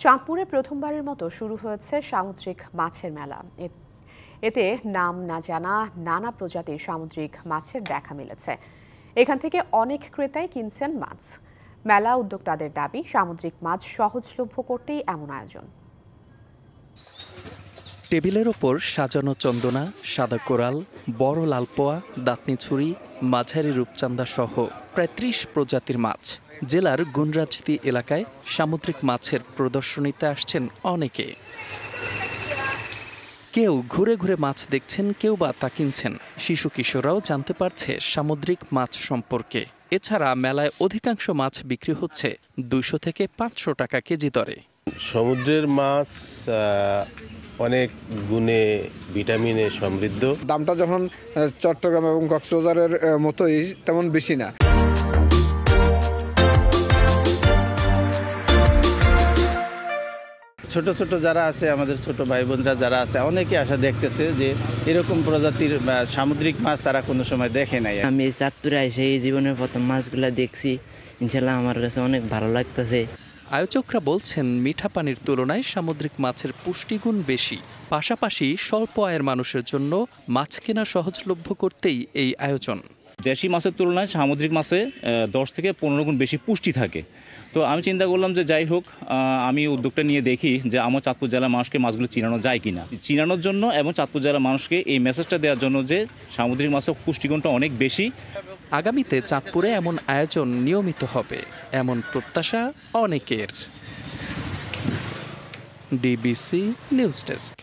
চাঁদপুরে প্রথমবারের মতো শুরু হয়েছে সামুদ্রিক মাছের মেলা। এতে নাম না জানা নানা প্রজাতির সামুদ্রিক মাছের দেখা মিলেছে। এখান থেকে অনেক ক্রেতাই কিনছেন মাছ। মেলা উদ্যোক্তাদের দাবি, সামুদ্রিক মাছ সহজলভ্য করতেই এমন আয়োজন। টেবিলের ওপর সাজানো চন্দনা, সাদা কোরাল, বড় লালপোয়া, দাঁতনি ছুরি, মাঝারি রূপচাঁদা সহ প্রায় ৩০ প্রজাতির মাছ। জেলার গুনরাজদি এলাকায় সামুদ্রিক মাছের প্রদর্শনীতে আসছেন অনেকে। কেউ ঘুরে ঘুরে মাছ দেখছেন, কেউ বা তা কিনছেন। শিশু কিশোররাও জানতে পারছে সামুদ্রিক মাছ সম্পর্কে। এছাড়া মেলায় অধিকাংশ মাছ বিক্রি হচ্ছে ২০০ থেকে ৫০০ টাকা কেজি দরে। সমুদ্রের মাছ অনেক গুণে ভিটামিনে সমৃদ্ধ। দামটা যখন চট্টগ্রাম এবং কক্সবাজারের মতোই তেমন বেশি না। ছোট ছোট যারা আছে, আমাদের ছোট ভাই বোনরা যারা আছে, অনেকে আশা দেখতেছে যে এরকম প্রজাতির সামুদ্রিক মাছ তারা কোনো সময় দেখে নাই। আমি চাঁদপুরে এসে এই জীবনের প্রথম মাছগুলা দেখছি, ইনশাল্লাহ আমার কাছে অনেক ভালো লাগতেছে। আয়োজকরা বলছেন, মিঠা পানির তুলনায় সামুদ্রিক মাছের পুষ্টিগুণ বেশি। পাশাপাশি স্বল্প আয়ের মানুষের জন্য মাছ কেনা সহজলভ্য করতেই এই আয়োজন। দেশি মাছের তুলনায় সামুদ্রিক মাছে 10 থেকে 15 গুণ বেশি পুষ্টি থাকে। তো আমি চিন্তা করলাম যে যাই হোক, আমি উদ্যোগটা নিয়ে দেখি যে আমার চাঁদপুর জেলার মানুষকে মাছগুলো চিনানো যায় কিনা। চিনানোর জন্য এবং চাঁদপুর জেলার মানুষকে এই মেসেজটা দেওয়ার জন্য যে সামুদ্রিক মাছের পুষ্টিগুণটা অনেক বেশি। আগামীতে চাঁদপুরে এমন আয়োজন নিয়মিত হবে, এমন প্রত্যাশা অনেকের। DBC news desk.